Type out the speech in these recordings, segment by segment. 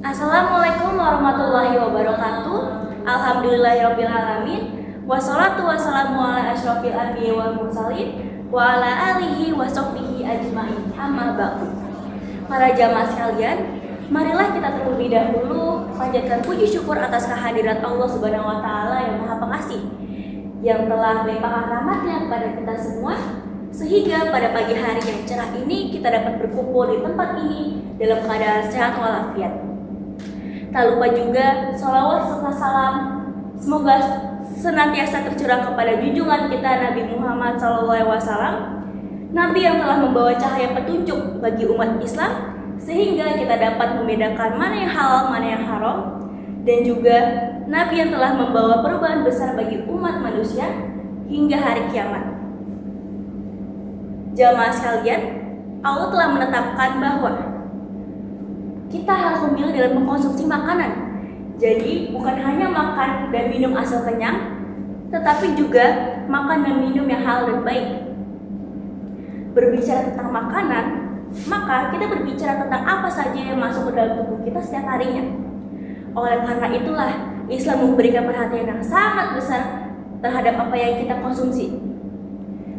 Assalamualaikum warahmatullahi wabarakatuh. Alhamdulillahirabbil alamin. Wassalatu wassalamu ala asyrofil anbiya'i wal mursalin wa ala alihi wa sahbihi ajmain. Amma ba'du. Para jamaah sekalian, marilah kita terlebih dahulu panjatkan puji syukur atas kehadirat Allah Subhanahu wa taala yang Maha Pengasih yang telah melimpahkan rahmat-Nya kepada kita semua, sehingga pada pagi hari yang cerah ini kita dapat berkumpul di tempat ini dalam keadaan sehat walafiat. Tak lupa juga sholawat serta salam semoga senantiasa tercurah kepada junjungan kita Nabi Muhammad SAW, Nabi yang telah membawa cahaya petunjuk bagi umat Islam, sehingga kita dapat membedakan mana yang halal, mana yang haram, dan juga Nabi yang telah membawa perubahan besar bagi umat manusia hingga hari kiamat. Jamaah sekalian, Allah telah menetapkan bahwa kita harus memilih dalam mengkonsumsi makanan. Jadi bukan hanya makan dan minum asal kenyang, tetapi juga makan dan minum yang halal dan baik. Berbicara tentang makanan, maka kita berbicara tentang apa saja yang masuk ke dalam tubuh kita setiap harinya. Oleh karena itulah Islam memberikan perhatian yang sangat besar terhadap apa yang kita konsumsi.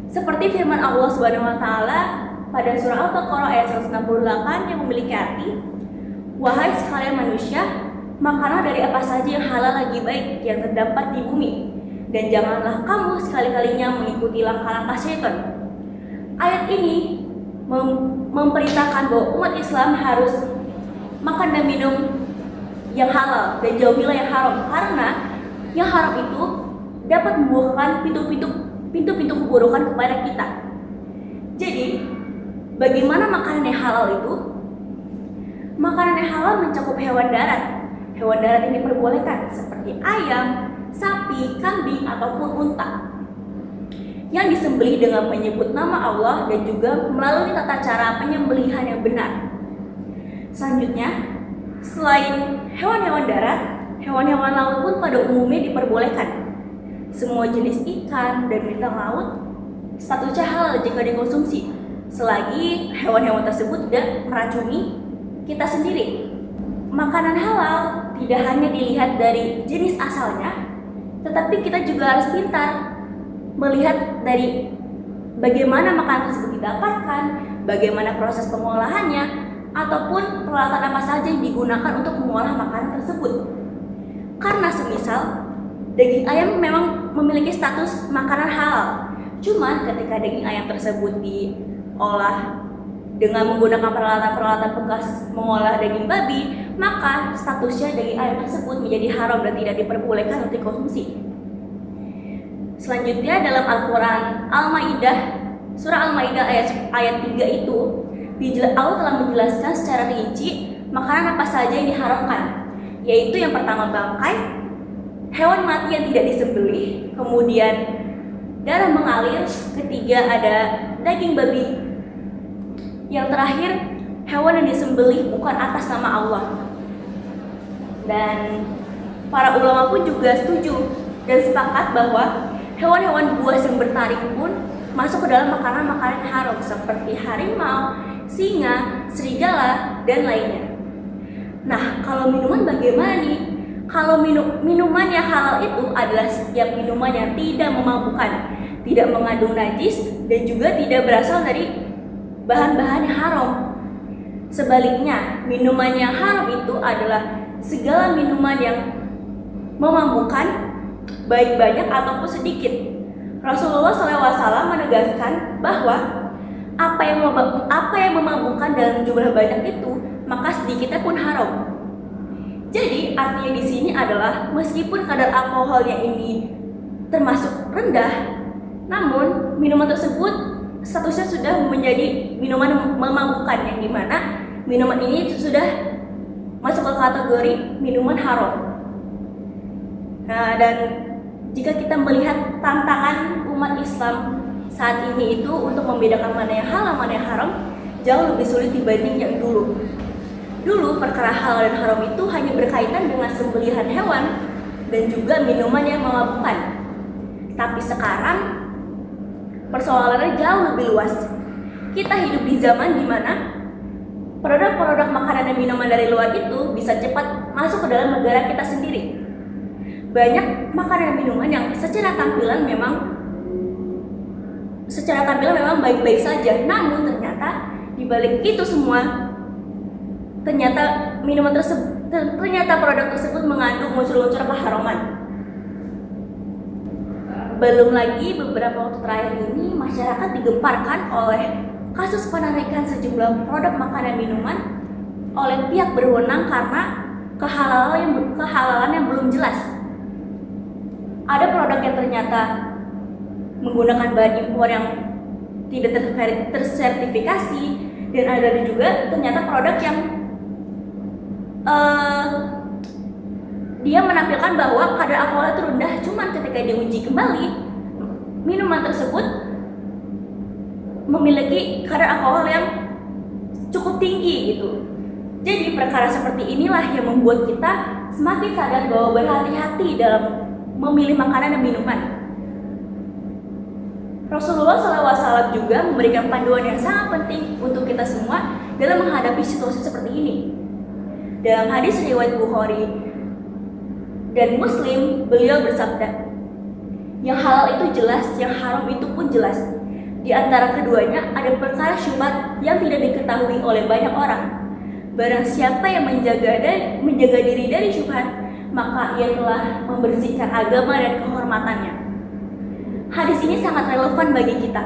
Seperti firman Allah Subhanahu wa taala pada surah Al-Baqarah ayat 168 yang memiliki arti, "Wahai sekalian manusia, makanlah dari apa saja yang halal lagi baik yang terdapat di bumi, dan janganlah kamu sekali-kalinya mengikuti langkah-langkah syaitan." Ayat ini memperintahkan bahwa umat Islam harus makan dan minum yang halal dan jauhilah yang haram, karena yang haram itu dapat membukakan pintu-pintu keburukan kepada kita. Jadi, bagaimana makanan yang halal itu? Makanan yang halal mencakup hewan darat. Hewan darat yang diperbolehkan seperti ayam, sapi, kambing, ataupun unta yang disembelih dengan menyebut nama Allah dan juga melalui tata cara penyembelihan yang benar. Selanjutnya, selain hewan-hewan darat, hewan-hewan laut pun pada umumnya diperbolehkan. Semua jenis ikan dan bintang laut statusnya halal jika dikonsumsi, selagi hewan-hewan tersebut tidak meracuni kita sendiri. Makanan halal tidak hanya dilihat dari jenis asalnya, tetapi kita juga harus pintar melihat dari bagaimana makanan tersebut didapatkan, bagaimana proses pengolahannya, ataupun peralatan apa saja yang digunakan untuk mengolah makanan tersebut. Karena semisal daging ayam memang memiliki status makanan halal, cuman ketika daging ayam tersebut diolah dengan menggunakan peralatan-peralatan bekas mengolah daging babi, maka statusnya daging ayam tersebut menjadi haram dan tidak diperbolehkan untuk dikonsumsi. Selanjutnya dalam Al-Quran Al-Ma'idah, surah Al-Ma'idah ayat 3 itu Allah telah menjelaskan secara rinci makanan apa saja yang diharamkan, yaitu yang pertama bangkai, hewan mati yang tidak disembelih, kemudian darah mengalir, ketiga ada daging babi, yang terakhir hewan yang disembelih bukan atas nama Allah. Dan para ulama pun juga setuju dan sepakat bahwa hewan-hewan buas yang bertaring pun masuk ke dalam makanan-makanan haram seperti harimau, singa, serigala, dan lainnya. Nah, kalau minuman bagaimana nih? Kalau minuman yang halal itu adalah setiap minuman yang tidak memabukkan, tidak mengandung najis, dan juga tidak berasal dari bahan-bahan yang haram. Sebaliknya, minuman yang haram itu adalah segala minuman yang memabukkan, baik banyak ataupun sedikit. Rasulullah SAW menegaskan bahwa apa yang memabukkan dalam jumlah banyak itu, maka sedikitnya pun haram. Jadi artinya di sini adalah meskipun kadar alkoholnya ini termasuk rendah, namun minuman tersebut statusnya sudah menjadi minuman memabukkan, yang dimana minuman ini sudah masuk ke kategori minuman haram. Nah, dan jika kita melihat tantangan umat Islam saat ini itu untuk membedakan mana yang halal, mana yang haram, jauh lebih sulit dibanding yang dulu. Dulu perkara halal dan haram itu hanya berkaitan dengan sembelihan hewan dan juga minuman yang memabukkan. Tapi sekarang persoalannya jauh lebih luas. Kita hidup di zaman di mana produk-produk makanan dan minuman dari luar itu bisa cepat masuk ke dalam negara kita sendiri. Banyak makanan dan minuman yang secara tampilan memang baik-baik saja, namun ternyata di balik itu semua ternyata produk tersebut mengandung unsur-unsur keharaman. Belum lagi beberapa waktu terakhir ini masyarakat digemparkan oleh kasus penarikan sejumlah produk makanan minuman oleh pihak berwenang karena kehalalan yang belum jelas. Ada produk yang ternyata menggunakan bahan impor yang tidak tersertifikasi, dan ada juga ternyata produk yang dia menampilkan bahwa kadar alkoholnya itu rendah, cuman ketika diuji kembali minuman tersebut memiliki kadar alkohol yang cukup tinggi gitu. Jadi perkara seperti inilah yang membuat kita semakin sadar bahwa berhati-hati dalam memilih makanan dan minuman. Rasulullah SAW juga memberikan panduan yang sangat penting untuk kita semua dalam menghadapi situasi seperti ini. Dalam hadis riwayat Bukhari dan Muslim, beliau bersabda, yang halal itu jelas, yang haram itu pun jelas. Di antara keduanya ada perkara syubhat yang tidak diketahui oleh banyak orang. Barang siapa yang menjaga diri dari syubhat, maka ia telah membersihkan agama dan kehormatannya. Hadis ini sangat relevan bagi kita.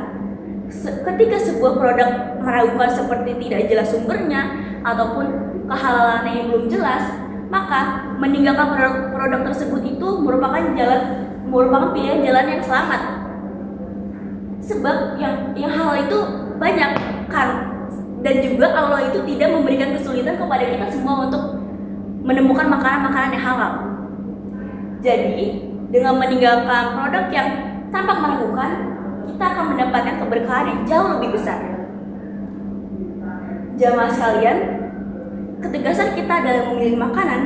Ketika sebuah produk meragukan seperti tidak jelas sumbernya ataupun kehalalannya yang belum jelas, maka meninggalkan produk tersebut itu merupakan pilihan jalan yang selamat. Sebab yang halal itu banyak kan, dan juga Allah itu tidak memberikan kesulitan kepada kita semua untuk menemukan makanan-makanan yang halal. Jadi dengan meninggalkan produk yang tampak meragukan, kita akan mendapatkan keberkahan yang jauh lebih besar. Jamaah sekalian, ketegasan kita dalam memilih makanan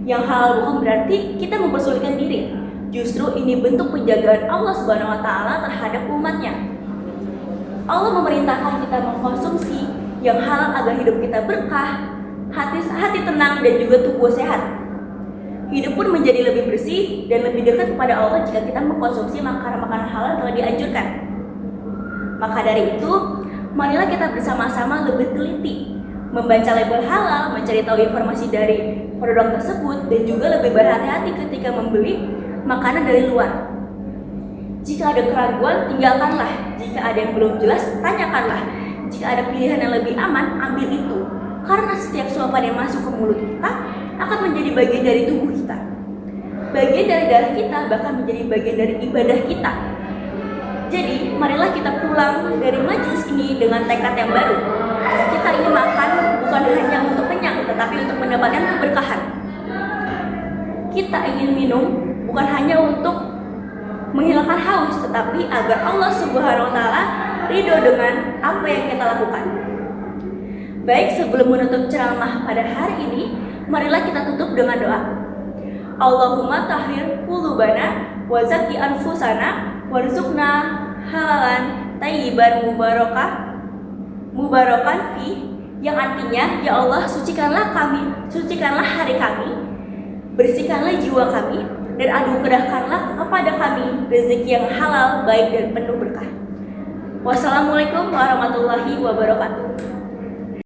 yang halal bukan berarti kita mempersulitkan diri. Justru ini bentuk penjagaan Allah Subhanahu wa taala terhadap umatnya. Allah memerintahkan kita mengkonsumsi yang halal agar hidup kita berkah, hati tenang, dan juga tubuh sehat. Hidup pun menjadi lebih bersih dan lebih dekat kepada Allah jika kita mengkonsumsi makanan-makanan halal yang telah dianjurkan. Maka dari itu, marilah kita bersama-sama lebih teliti membaca label halal, mencari tahu informasi dari produk tersebut, dan juga lebih berhati-hati ketika membeli makanan dari luar. Jika ada keraguan, tinggalkanlah. Jika ada yang belum jelas, tanyakanlah. Jika ada pilihan yang lebih aman, ambil itu. Karena setiap suapan yang masuk ke mulut kita akan menjadi bagian dari tubuh kita, bagian dari darah kita, bahkan menjadi bagian dari ibadah kita. Jadi, marilah kita pulang dari majelis ini dengan tekad yang baru. Kita ingin makan bukan hanya untuk kenyang, tetapi untuk mendapatkan keberkahan. Kita ingin minum bukan hanya untuk menghilangkan haus, tetapi agar Allah Subhanahu wa taala ridho dengan apa yang kita lakukan. Baik, sebelum menutup ceramah pada hari ini, marilah kita tutup dengan doa. Allahumma tahhir qulubana wa zakki anfusana warzuqna halalan tayyiban mubarakan fi, yang artinya, ya Allah, sucikanlah hari kami, bersihkanlah jiwa kami, dan anugerahkanlah kepada kami rezeki yang halal, baik dan penuh berkah. Wassalamualaikum warahmatullahi wabarakatuh.